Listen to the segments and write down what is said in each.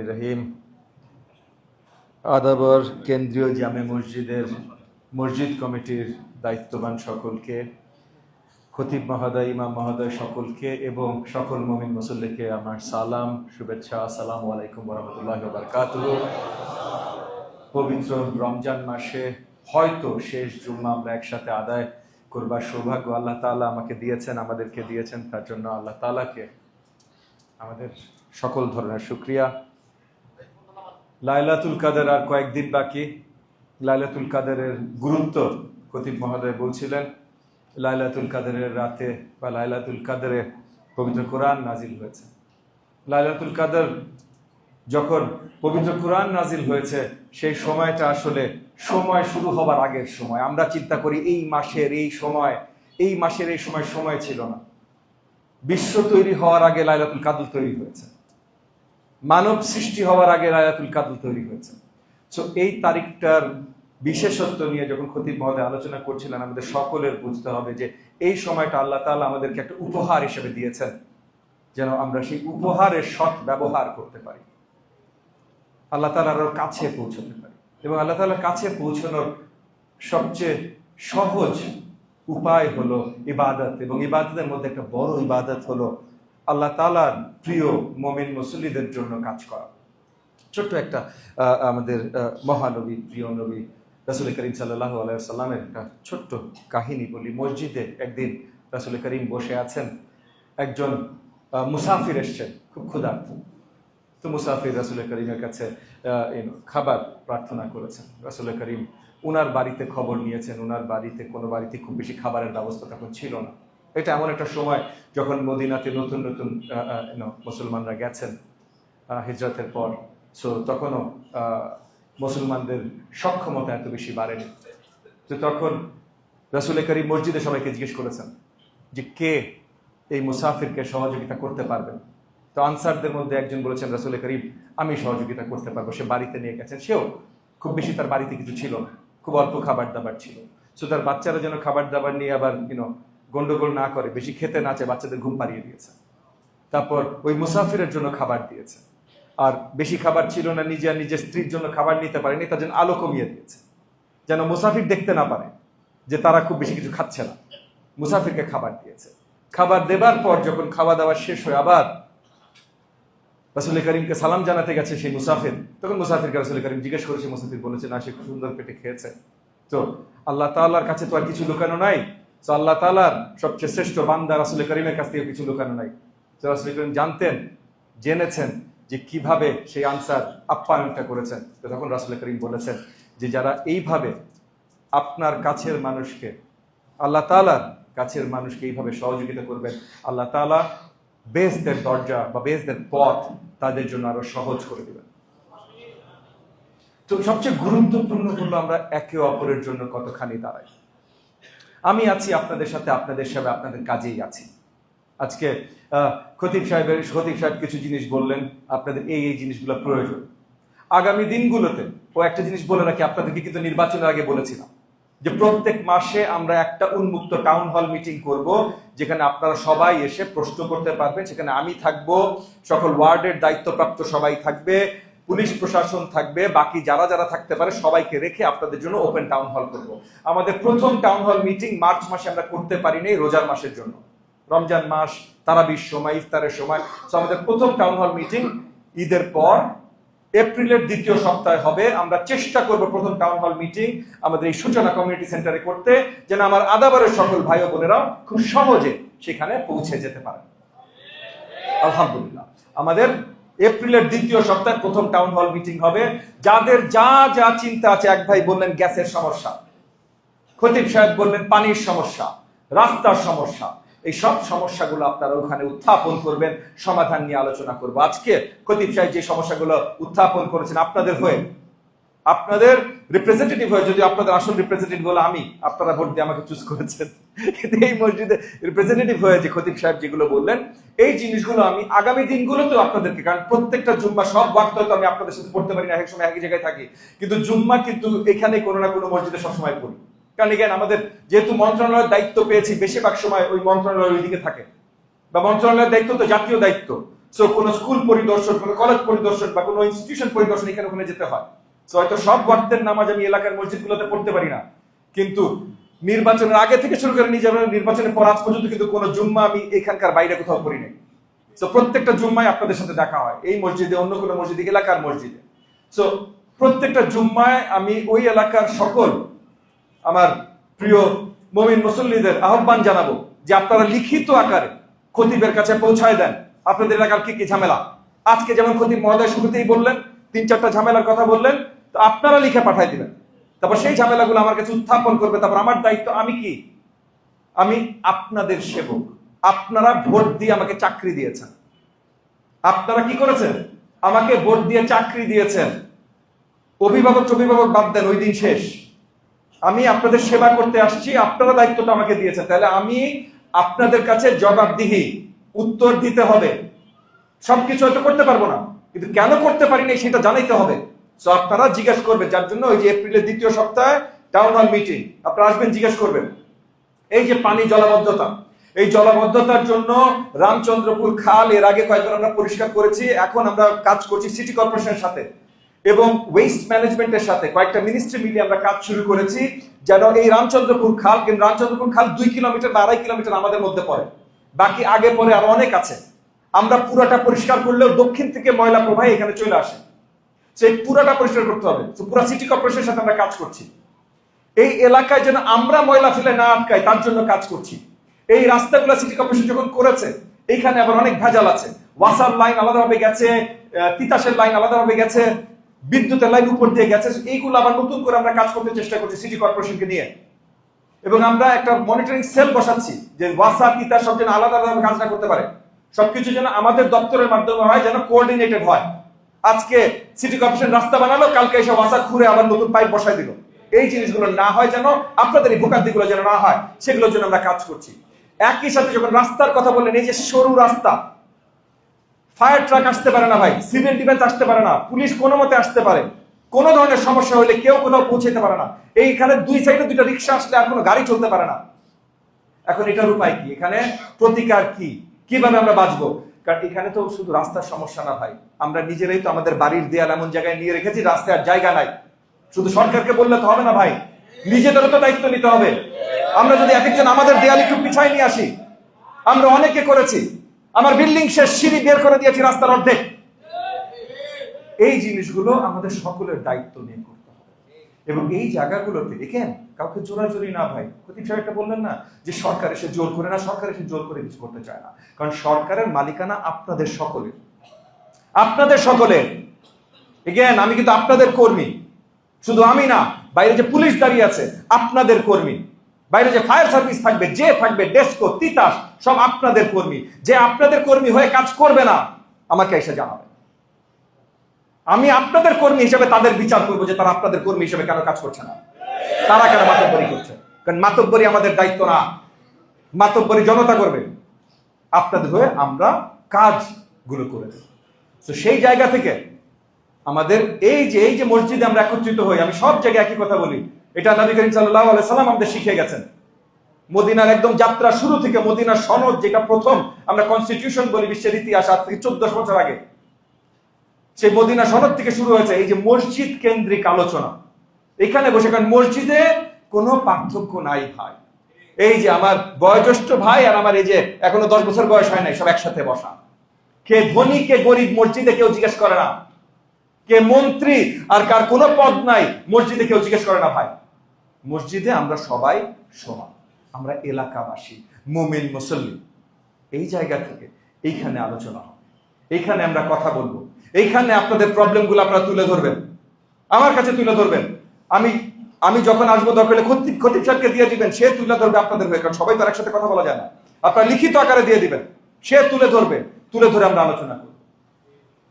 রহমানির রহিম। আদাবর কেন্দ্রীয় জামে মসজিদের মসজিদ কমিটির দায়িত্ববান সকলকে, খতিব মহোদয়, ইমাম মহোদয় সকলকে এবং সকল মুমিন মুসল্লিকে আমার সালাম, শুভেচ্ছা। আসসালামু আলাইকুম ওয়া রাহমাতুল্লাহি ওয়া বারাকাতুহু। পবিত্র রমজান মাসে হয়তো শেষ জুম্মা আমরা একসাথে আদায় করবার সৌভাগ্য আল্লাহ তাআলা আমাকে দিয়েছেন, আমাদেরকে দিয়েছেন। তার জন্য আল্লাহ তাআলাকে আমাদের সকল ধরনের শুকরিয়া। লাইলাতুল কাদের আর কয়েকদিন বাকি। লাইলাতুল কাদেরের গুরুত্ব খতিব মহোদয় বলছিলেন। লাইলাতুল কাদেরের রাতে বা লাইলাতুল কাদেরে পবিত্র কোরআন নাজিল হয়েছে। লাইলাতুল কাদের যখন পবিত্র কোরআন নাজিল হয়েছে, সেই সময়টা আসলে সময় শুরু হবার আগের সময়। আমরা চিন্তা করি এই মাসের এই সময় ছিল না। বিশ্ব তৈরি হওয়ার আগে লাইলাতুল কাদর তৈরি হয়েছে, মানব সৃষ্টি হওয়ার আগে লাইলাতুল কাদর তৈরি হয়েছে। সো এই তারিখটার বিশেষত্ব নিয়ে যখন খতিব মহোদয় আলোচনা করছিলেন, আমাদের সকলের বুঝতে হবে যে এই সময়টা আল্লাহ তাআলা আমাদেরকে একটা উপহার হিসেবে দিয়েছেন, যেন আমরা সেই উপহারের সৎ ব্যবহার করতে পারি, আল্লাহ তাআলার কাছে পৌঁছতে পারি। এবং আল্লাহ তাআলার কাছে পৌঁছানোর সবচেয়ে সহজ উপায় হলো ইবাদত, এবং ইবাদতের মধ্যে একটা বড় ইবাদত হলো আল্লাহ তাআলার প্রিয় মুমিন মুসল্লিদের জন্য কাজ করা। ছোট্ট একটা আমাদের মহানবী, প্রিয় নবী রাসূল করিম সাল্লাল্লাহু আলাইহি ওয়াসাল্লামের একটা ছোট্ট কাহিনী বলি। মসজিদে একদিন রাসূল করিম বসে আছেন, একজন মুসাফির এসছেন, খুব ক্ষুধার্ত। তো মুসাফির রাসূল করিমের কাছে খাবার প্রার্থনা করেছেন। রাসূল করিম উনার বাড়িতে খবর নিয়েছেন, উনার বাড়িতে কোনো বাড়িতে খুব বেশি খাবারের ব্যবস্থা তখন ছিল না। এটা এমন একটা সময় যখন মদিনাতে নতুন নতুন মুসলমানরা গেছেন হিজরতের পর। সো তখনও মুসলমানদের সক্ষমতা এত বেশি বাড়েনি। তো তখন রাসূল করিম মসজিদে সবাইকে জিজ্ঞেস করেছেন যে কে এই মুসাফিরকে সহযোগিতা করতে পারবেন। তো আনসারদের মধ্যে একজন বলেছেন, রাসূল করিম আমি সহযোগিতা করতে পারবো। সে বাড়িতে নিয়ে গেছেন। সেও খুব বেশি তার বাড়িতে কিছু ছিল না, খুব অল্প খাবার দাবার ছিল। সো তার বাচ্চারা যেন খাবার দাবার নিয়ে আবার গন্ডগোল না করে, বেশি খেতে না চায়, বাচ্চাদের ঘুম পাড়িয়ে দিয়েছে। তারপর ওই মুসাফিরের জন্য খাবার দিয়েছে। আর বেশি খাবার ছিল না, নিজে আর নিজের স্ত্রীর জন্য খাবার নিতে পারেনি, তার জন্য আলো কমিয়ে দিয়েছে, যেন মুসাফির দেখতে না পারে যে তারা খুব বেশি কিছু খাচ্ছে না। মুসাফিরকে খাবার দিয়েছে। খাবার দেবার পর যখন খাওয়া দাওয়া শেষ হয়ে আবার রাসূল করিমকে সালাম জানাতে গেছে সেই মুসাফির, তখন মুসাফিরকে রাসূল করিম জিজ্ঞেস করেছে, মুসাফির বলেছে না, সে খুব সুন্দর পেটে খেয়েছে। তো আল্লাহ তাআলার কাছে তো আর কিছু লুকানো নাই। তো আল্লাহ তাআলার সবচেয়ে শ্রেষ্ঠ বান্দা রাসূল করিমের কাছ থেকে কিছু লুকানো নাই। তো রাসূল করিম জেনেছেন যে কিভাবে সেই আনসার আপ্যায়নটা করেছেন। তো তখন রাসূল করিম বলেছেন যে যারা এইভাবে আপনার কাছের মানুষকে, আল্লাহ তাআলার কাছের মানুষকে এইভাবে সহযোগিতা করবেন, আল্লাহ তাআলা বেহেশতের দরজা বা বেহেশতের পথ তাদের জন্য আরো সহজ করে দেবেন। তো সবচেয়ে গুরুত্বপূর্ণ হলো আমরা একে অপরের জন্য কতখানি দাঁড়াই। আমি আছি আপনাদের সাথে, আপনাদের সেবা, আপনাদের কাজেই আছি। আজকে খতিব সাহেব কিছু জিনিস বললেন, আপনাদের এই জিনিসগুলো প্রয়োজন। আগামী দিনগুলোতে একটা জিনিস বলে রাখি, আপনাদেরকে কিন্তু নির্বাচনের আগে বলেছিলাম যে প্রত্যেক মাসে আমরা একটা উন্মুক্ত টাউন হল মিটিং করব, যেখানে আপনারা সবাই এসে প্রশ্ন করতে পারবেন। সেখানে আমি থাকবো, সকল ওয়ার্ডের দায়িত্বপ্রাপ্ত সবাই থাকবে, পুলিশ প্রশাসন থাকবে, বাকি যারা যারা থাকতে পারে সবাইকে রেখে আপনাদের জন্য ওপেন টাউন হল করব। আমাদের প্রথম টাউন হল মিটিং মার্চ মাসে আমরা করতে পারিনি, রোজার মাসের জন্য, রমজান মাস, তারাবির সময়, ইফতারের সময়। তো আমাদের প্রথম টাউন হল মিটিং ঈদের পর এপ্রিলের দ্বিতীয় সপ্তাহে হবে। আমরা চেষ্টা করব প্রথম টাউন হল মিটিং আমাদের এই সূচনা কমিউনিটি সেন্টারে করতে, যেন আমার আদাবরের সকল ভাই ও বোনেরাও খুব সহজে সেখানে পৌঁছে যেতে পারে। আলহামদুলিল্লাহ, আমাদের এপ্রিলের দ্বিতীয় সপ্তাহে প্রথম টাউন হল মিটিং হবে। যাদের যা যা চিন্তা আছে, এক ভাই বললেন গ্যাসের সমস্যা, খতিব সাহেব বললেন পানির সমস্যা, রাস্তার সমস্যা, এই সব সমস্যাগুলো আপনারা ওখানে উত্থাপন করবেন, সমাধান নিয়ে আলোচনা করবো। আজকে খতিব সাহেব যে সমস্যাগুলো উত্থাপন করেছেন আপনাদের হয়ে, আপনাদের রিপ্রেজেন্টেটিভ হয়ে, যদি আপনাদের আসল রিপ্রেজেন্টেটিভ হলো আমি, আপনারা ভোট দিয়ে আমাকে চুজ করেছেন, কিন্তু এই মসজিদে রিপ্রেজেন্টেটিভ হয়ে যে খতিব সাহেব যেগুলো বললেন, এই জিনিসগুলো আমি আগামী দিনগুলোতেও আপনাদেরকে, কারণ প্রত্যেকটা জুম্মা সব ওয়াক্ত হয়তো আমি আপনাদের সাথে পড়তে পারি না, এক সময় একই জায়গায় থাকি, কিন্তু জুম্মা কিন্তু এখানে কোনো না কোনো মসজিদে সবসময় পড়ি। কারণ এখানে আমাদের যেহেতু মন্ত্রণালয়ের দায়িত্ব পেয়েছি, বেশিরভাগ সময় ওই মন্ত্রণালয় ওইদিকে থাকে, বা মন্ত্রণালয়ের দায়িত্ব তো জাতীয় দায়িত্ব। সো কোনো স্কুল পরিদর্শন, কোনো কলেজ পরিদর্শন বা কোনো ইনস্টিটিউশন পরিদর্শন এখানে ওখানে যেতে হয়। সো হয়তো সব ওয়াক্তের নামাজ আমি এলাকার মসজিদগুলোতে পড়তে পারি না, কিন্তু নির্বাচনের আগে থেকে শুরু করে নির্বাচনের পর আজ পর্যন্ত কিন্তু কোনো জুম্মা আমি এখানকার বাইরে কোথাও পড়ি নাই। সো প্রত্যেকটা জুম্মায় আপনাদের সাথে দেখা হয়, এই মসজিদে, অন্য কোনো মসজিদে, এলাকার মসজিদে। সো প্রত্যেকটা জুম্মায় আমি ওই এলাকার সকল আমার প্রিয় মুমিন মুসল্লিদের আহ্বান জানাবো যে আপনারা লিখিত আকারে খতিবের কাছে পৌঁছায় দেন আপনাদের এলাকার কি কি ঝামেলা। আজকে যেমন খতিব মহোদয় শুরুতেই বললেন, 3-4টা ঝামেলার কথা বললেন, তো আপনারা লিখে পাঠাই দিবেন। তারপর সেই ঝামেলাগুলো আমার কাছে উত্থাপন করবে। তারপর আমার দায়িত্ব, আমি কি, আমি আপনাদের সেবক। আপনারা ভোট দিয়ে আমাকে চাকরি দিয়েছেন, আপনারা কি করেছেন, আমাকে ভোট দিয়ে চাকরি দিয়েছেন। অভিভাবক বাদ দেন, ওই দিন শেষ। আমি আপনাদের সেবা করতে আসছি, আপনারা দায়িত্বটা আমাকে দিয়েছেন, তাহলে আমি আপনাদের কাছে জবাবদিহি, উত্তর দিতে হবে। সবকিছু হয়তো করতে পারবো না, কিন্তু কেন করতে পারি না সেটা জানাইতে হবে। সো আপনারা জিজ্ঞেস করবেন, যার জন্য ওই যে এপ্রিলের 2য় সপ্তাহে টাউন হল মিটিং, আপনারা আসবেন, জিজ্ঞেস করবেন। এই যে পানি জলাবদ্ধতা, এই জলাবদ্ধতার জন্য রামচন্দ্রপুর খাল এর আগে কয়েকবার আমরা পরিষ্কার করেছি, এখন আমরা কাজ করছি সিটি কর্পোরেশনের সাথে এবং ওয়েস্ট ম্যানেজমেন্টের সাথে, কয়েকটা মিনিস্ট্রি মিলিয়ে আমরা কাজ শুরু করেছি যেন এই রামচন্দ্রপুর খাল, কিন্তু রামচন্দ্রপুর খাল 2 কিলোমিটার বা 2.5 কিলোমিটার আমাদের মধ্যে পড়ে, বাকি আগে পরে আরো অনেক আছে। আমরা পুরাটা পরিষ্কার করলেও দক্ষিণ থেকে ময়লা প্রবাহ এখানে চলে আসে, সেই পুরাটা পরিষ্কার করতে হবে। পুরো সিটি কর্পোরেশনের সাথে আমরা কাজ করছি, এই এলাকায় যেন আমরা ময়লা ফেলে না আটকাই তার জন্য কাজ করছি। এই রাস্তাগুলো সিটি কর্পোরেশন যখন করেছে, এইখানে আবার অনেক ভেজাল আছে, ওয়াসার লাইন আলাদাভাবে গেছে, তিতাসের লাইন আলাদাভাবে গেছে, বিদ্যুতের লাইন উপর দিয়ে গেছে। এইগুলো আবার নতুন করে আমরা কাজ করতে চেষ্টা করছি সিটি কর্পোরেশনকে নিয়ে, এবং আমরা একটা মনিটরিং সেল বসাচ্ছি যে ওয়াসা তিতাস সব যেন আলাদা আলাদা কাজ না করতে পারে, সবকিছু যেন আমাদের দপ্তরের মাধ্যমে হয়, যেন কোঅর্ডিনেটেড হয়। আজকে সিটি কর্পোরেশন রাস্তা বানালো, কালকে এসে ওয়াসা খুঁড়ে আবার নতুন পাইপ বসাই দিল। এই জিনিসগুলো না হয়, যেন আপনাদের এই ভোগান্তিগুলো যেন না হয়, সেগুলোর জন্য আমরা কাজ করছি। একই সাথে যখন রাস্তার কথা বললেন, এই যে সরু রাস্তা, ফায়ার ট্রাক আসতে পারে না ভাই, সিভিল ডিফেন্স আসতে পারে না, পুলিশ কোনো মতে আসতে পারে, কোনো ধরনের সমস্যা হলে কেউ কোথাও পৌঁছাতে পারে না। এইখানে 2 সাইডে 2টা রিক্সা আসলে আর কোনো গাড়ি চলতে পারে না। এখন এটার উপায় কি, এখানে প্রতিকার কি, কিভাবে আমরা বাঁচবো? কারণ এখানে তো শুধু রাস্তার সমস্যা না ভাই, আমরা নিজেরাই তো আমাদের বাড়ির দেয়াল এমন জায়গায় নিয়ে রেখেছি রাস্তায় আর জায়গা নাই। শুধু সরকারকে বললে তো হবে না ভাই, নিজেদেরও তো দায়িত্ব নিতে হবে। আমরা যদি এক একজন আমাদের দেয়াল একটু পিছায় নিয়ে আসি, আমরা অনেকে করেছি, আমার বিল্ডিং শেষ, সিঁড়ি বের করে দিয়েছি রাস্তার অর্ধেক। এই জিনিসগুলো আমাদের সকলের দায়িত্ব নিয়ে করতে হবে, এবং এই জায়গাগুলোতে দেখেন কাউকে জোরাজোরি না ভাই। খতিব সাহেব একটা বললেন না যে সরকার এসে জোর করে, না, সরকার এসে জোর করে কিছু করতে চায় না, কারণ সরকারের মালিকানা আপনাদের সকলের, আপনাদের সকলের। এগেন, আমি কিন্তু আপনাদের কর্মী, শুধু আমি না, বাইরে যে পুলিশ দাঁড়িয়ে আছে আপনাদের কর্মী, বাইরে যে ফায়ার সার্ভিস থাকবে, যে থাকবে ডেস্কো, তিতাস, সব আপনাদের কর্মী। যে আপনাদের কর্মী হয়ে কাজ করবে না, আমাকে এসে জানাবে, আমি আপনাদের কর্মী হিসেবে তাদের বিচার করবো যে তারা আপনাদের কর্মী হিসেবে কেন কাজ করছে না, তারা কেন মাতব্বরি করছে। কারণ মাতব্বরি আমাদের দায়িত্ব না, মাতব্বরি জনতা করবে। আপনাদের হয়ে আমরা কাজগুলো করে দেব। তো সেই জায়গা থেকে আমাদের এই যে মসজিদে আমরা একত্রিত হই, আমি সব জায়গায় একই কথা বলি, এটা নবী করিম সাল্লাল্লাহু আলাইহি সাল্লাম আমাদের শিখিয়ে গেছেন। মদিনার একদম যাত্রা শুরু থেকে, মদিনার সনদ যেটা প্রথম আমরা কনস্টিটিউশন বলি বিশ্বের ইতিহাস, আজ থেকে 1400 বছর আগে, সেই মদিনা সনদ থেকে শুরু হয়েছে এই যে মসজিদ কেন্দ্রিক আলোচনা। এখানে বসে, কারণ মসজিদে কোনো পার্থক্য নাই ভাই। এই যে আমার বয়োজ্যেষ্ঠ ভাই আর আমার এই যে এখনো 10 বছর বয়স হয় নাই, সব একসাথে বসা। কে ধনী কে গরিব মসজিদে কেউ জিজ্ঞেস করে না, কে মন্ত্রী আর কার কোনো পদ নাই মসজিদে কেউ জিজ্ঞেস করে না ভাই। মসজিদে আমরা সবাই সমান, আমরা এলাকাবাসী, মুমিন মুসল্লি। এই জায়গা থেকে এইখানে আলোচনা হবে, এইখানে আমরা কথা বলবো, এইখানে আপনাদের প্রবলেমগুলো আপনারা তুলে ধরবেন, আমার কাছে তুলে ধরবেন। আমি যখন আসবো দরকার হলে খতিব সাহেবকে দিয়ে দিবেন, সে তুলে ধরবে আপনাদের হয়ে, কারণ সবাই তো একসাথে কথা বলা যায় না। আপনারা লিখিত আকারে দিয়ে দিবেন, সে তুলে ধরবে, তুলে ধরে আমরা আলোচনা করব।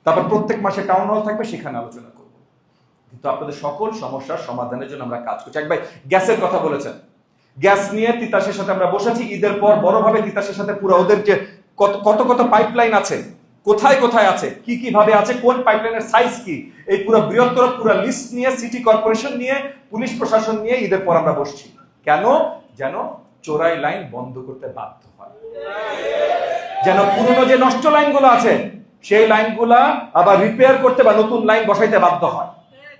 তারপর প্রত্যেক মাসে টাউন হল থাকবে, সেখানে আলোচনা করব। কিন্তু আপনাদের সকল সমস্যার সমাধানের জন্য আমরা কাজ করছি। এক ভাই গ্যাসের কথা বলেছেন, গ্যাস নিয়ে তিতাসের সাথে আমরা বসেছি, ঈদের পর বড়ভাবে তিতাসের সাথে পুরো ওদের যে কত পাইপলাইন আছে, কোথায় কোথায় আছে, কি কি ভাবে আছে, কোন পাইপলাইনের সাইজ কি, এই পুরো বৃহত্তর পুরো লিস্ট নিয়ে সিটি কর্পোরেশন নিয়ে পুলিশ প্রশাসন নিয়ে ঈদের পর আমরা বসছি। কেন? যেন চোরাই লাইন বন্ধ করতে বাধ্য হয়, যেন পুরনো যে নষ্ট লাইনগুলো আছে সেই লাইনগুলা আবার রিপেয়ার করতে বা নতুন লাইন বসাইতে বাধ্য হয়।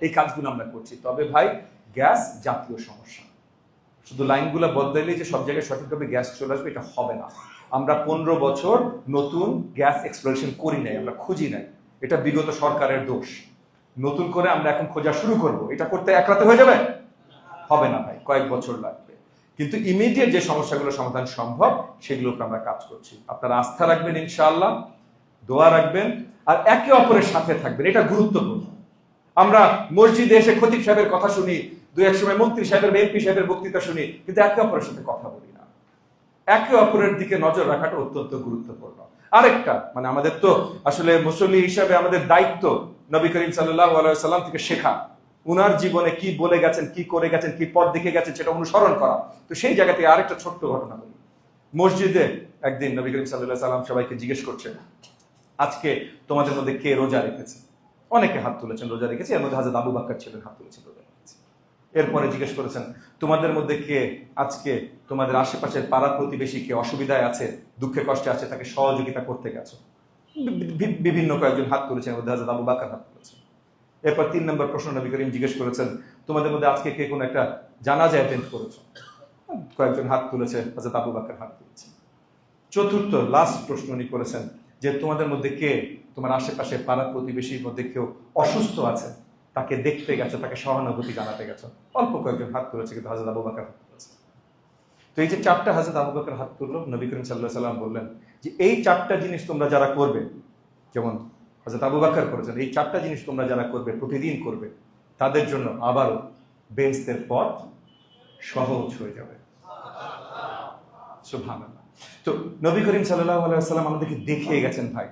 এই কাজগুলো আমরা করছি। তবে ভাই গ্যাস জাতীয় সমস্যা, শুধু লাইনগুলো বদলাইলেই যে সব জায়গায় সঠিকভাবে গ্যাস চলে আসবে এটা হবে না। আমরা 15 বছর নতুন গ্যাস এক্সপ্লোরেশন করি নাই, আমরা খুঁজি নাই, এটা বিগত সরকারের দোষ। নতুন করে আমরা এখন খোঁজা শুরু করব, এটা করতে এক রাতে হয়ে যাবে? হবে না ভাই, কয়েক বছর লাগবে। কিন্তু ইমিডিয়েট যে সমস্যাগুলো সমাধান সম্ভব সেগুলোকে আমরা কাজ করছি। আপনারা আস্থা রাখবেন, ইনশাআল্লাহ দোয়া রাখবেন, আর একে অপরের সাথে থাকবেন, এটা গুরুত্বপূর্ণ। আমরা মসজিদে এসে খতিব সাহেবের কথা শুনি, দুই এক সময় মন্ত্রী সাহেবের এমপি সাহেবের বক্তৃতা শুনি, কিন্তু একে অপরের সাথে কথা বলি না। একে অপরের দিকে নজর রাখাটা অত্যন্ত গুরুত্বপূর্ণ। আরেকটা মানে আমাদের তো আসলে মুসল্লি হিসাবে আমাদের দায়িত্ব নবী করিম সাল্লাল্লাহু আলাইহি ওয়াসাল্লাম থেকে শেখা, উনার জীবনে কি বলে গেছেন, কি করে গেছেন, কি পথ দেখে গেছেন সেটা অনুসরণ করা। তো সেই জায়গা থেকে আরেকটা ছোট্ট ঘটনা বলি। মসজিদে একদিন নবী করিম সাল্লাল্লাহু আলাইহি ওয়াসাল্লাম সবাইকে জিজ্ঞেস করছেন, আজকে তোমাদের মধ্যে কে রোজা রেখেছে? অনেকে হাত তুলেছেন রোজা রেখেছে, এর মধ্যে হযরত আবু বকর ছিলেন, হাত তুলেছেন রোজা রেখেছে। এরপরে জিজ্ঞেস করেছেন, তোমাদের মধ্যে কে আজকে তোমাদের আশেপাশের পাড়া প্রতিবেশী কে অসুবিধায় আছে, দুঃখে কষ্টে আছে, তাকে সহযোগিতা করতে গেছো? বিভিন্ন কয়েকজন হাত তুলেছেন, এর মধ্যে হযরত আবু বকর হাত তুলেছেন। এরপর 3 নম্বর প্রশ্ন নবী করিম জিজ্ঞেস করেছেন, তোমাদের মধ্যে আজকে কে কোনো একটা জানাজা অ্যাটেন্ড করেছো? কয়েকজন হাত তুলেছে, হযরত আবু বকর হাত তুলেছেন। চতুর্থ লাস্ট প্রশ্ন উনি করেছেন যে তোমাদের মধ্যে কে তোমার আশেপাশে পাড়া প্রতিবেশীর মধ্যে কেউ অসুস্থ আছে, তাকে দেখতে গেছো, তাকে সহানুভূতি জানাতে গেছো? অল্প কয়েকজন হাত তুলেছে, কিন্তু হযরত আবু বকর হাত তুলেছে। তো এই যে 4টা হযরত আবু বকর হাত তুললো, নবী করিম সাল্লাল্লাহু আলাইহি ওয়াসাল্লাম বললেন যে এই 4টা জিনিস তোমরা যারা করবে, যেমন হযরত আবু বকর করেছেন, এই 4টা জিনিস তোমরা যারা করবে, প্রতিদিন করবে, তাদের জন্য আবারও বেহেশতের পথ সহজ হয়ে যাবে। সুবহানাল্লাহ। তো নবী করিম সাল্লাল্লাহু আলাইহি ওয়াসাল্লাম আমাদেরকে দেখিয়ে গেছেন ভাই,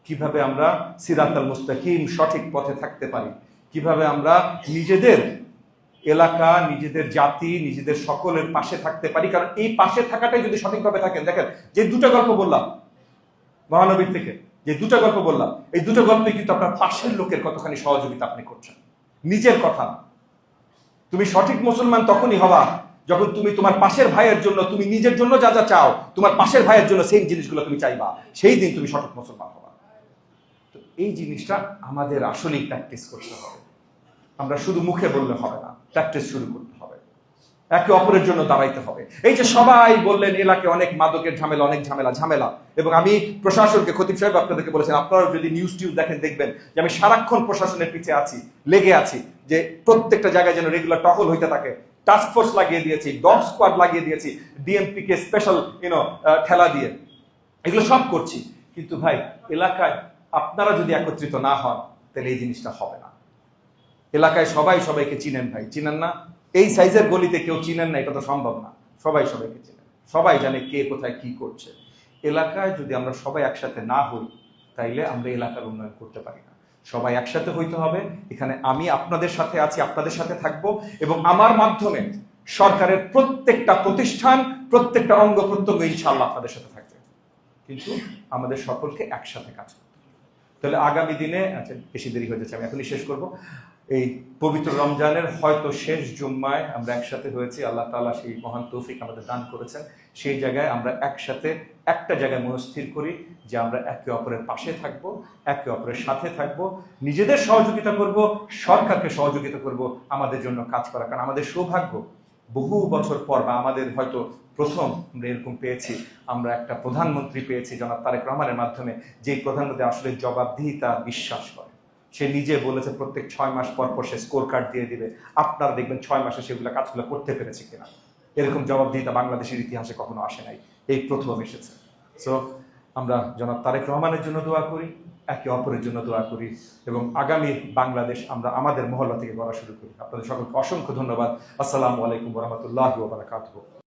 কিভাবে আমরা সিরাতাল মুস্তাকিম সঠিক পথে থাকতে পারি, কিভাবে আমরা নিজেদের এলাকা, নিজেদের জাতি, নিজেদের সকলের পাশে থাকতে পারি। কারণ এই পাশে থাকাটাই যদি সঠিকভাবে থাকেন, দেখেন যে 2টা গল্প বললাম মহানবীর থেকে, যে 2টা গল্প বললাম, এই 2টা গল্পে কিন্তু আপনার পাশের লোকের কতখানি সহযোগিতা আপনি করছেন, নিজের কথা না। তুমি সঠিক মুসলমান তখনই হবা যখন তুমি তোমার পাশের ভাইয়ের জন্য, তুমি নিজের জন্য যা যা চাও, তোমার পাশের ভাইয়ের জন্য সেই জিনিসগুলো তুমি চাইবা, সেই দিন তুমি সঠিক মুসলমান হবা। তো এই জিনিসটা আমাদের আসলেই প্র্যাকটিস করতে হবে। আমরা শুধু মুখে বললে হবে না, প্র্যাকটিস শুরু করতে হবে, একে অপরের জন্য দাঁড়াইতে হবে। এই যে সবাই বললেন এলাকায় অনেক মাদকের ঝামেলা, অনেক ঝামেলা, এবং আমি প্রশাসনকে, খতিব সাহেব আপনাদেরকে বলেছেন, আপনারা যদি নিউজ দেখেন দেখবেন যে আমি সারাক্ষণ প্রশাসনের পিছে আছি, লেগে আছি, যে প্রত্যেকটা জায়গায় যেন রেগুলার টহল হইতে থাকে। টাস্ক ফোর্স লাগিয়ে দিয়েছি, ডগ স্কোয়াড লাগিয়ে দিয়েছি, ডিএমপি কে স্পেশাল ঠেলা দিয়ে, এগুলো সব করছি। কিন্তু ভাই এলাকায় আপনারা যদি একত্রিত না হন, তাহলে এই জিনিসটা হবে না। এলাকায় সবাই সবাইকে চিনেন ভাই, চিনেন না? এই সাইজের গলিতে কেউ চিনেন না, এটা তো সম্ভব না। সবাই সবাইকে চিনেন, সবাই জানে কে কোথায় কি করছে। এলাকায় যদি আমরা সবাই একসাথে না হই, তাইলে আমরা এলাকার উন্নয়ন করতে পারি না। সবাই একসাথে হইতে হবে। এখানে আমি আপনাদের সাথে আছি, আপনাদের সাথে থাকবো, এবং আমার মাধ্যমে সরকারের প্রত্যেকটা প্রতিষ্ঠান, প্রত্যেকটা অঙ্গ প্রত্যঙ্গ ইনশাআল্লাহ আপনাদের সাথে থাকবে। কিন্তু আমাদের সকলকে একসাথে কাজ করতে হবে। তাহলে আগামী দিনে, আচ্ছা বেশি দেরি হয়ে যাচ্ছে, আমি এখনই শেষ করব। এই পবিত্র রমজানের হয়তো শেষ জুম্মায় আমরা একসাথে হয়েছি, আল্লাহ তাআলা সেই মহান তৌফিক আমাদের দান করেছেন। সেই জায়গায় আমরা একসাথে একটা জায়গায় মনস্থির করি যে আমরা একে অপরের পাশে থাকব, একে অপরের সাথে থাকব, নিজেদের সহযোগিতা করব, সরকারকে সহযোগিতা করব আমাদের জন্য কাজ করা। কারণ আমাদের সৌভাগ্য বহু বছর পর, বা আমাদের হয়তো প্রথম আমরা এরকম পেয়েছি, আমরা একটা প্রধানমন্ত্রী পেয়েছি জনাব তারেক রহমানের মাধ্যমে, যে প্রধানমন্ত্রী আসলে জবাবদিহিতা বিশ্বাস করে। সে নিজে বলেছে প্রত্যেক 6 মাস পর পর সে স্কোর কার্ড দিয়ে দিবে, আপনারা দেখবেন 6 মাসে সেগুলো কাজগুলো করতে পেরেছে কিনা। এরকম জবাবদিহিতা বাংলাদেশের ইতিহাসে কখনো আসে নাই, এই প্রথম এসেছে। সো আমরা জনাব তারেক রহমানের জন্য দোয়া করি, একে অপরের জন্য দোয়া করি, এবং আগামী বাংলাদেশ আমরা আমাদের মহল্লা থেকে গড়া শুরু করি। আপনাদের সকলকে অসংখ্য ধন্যবাদ। আসসালামু আলাইকুম ওয়া রাহমাতুল্লাহি ওয়া বারাকাতুহু।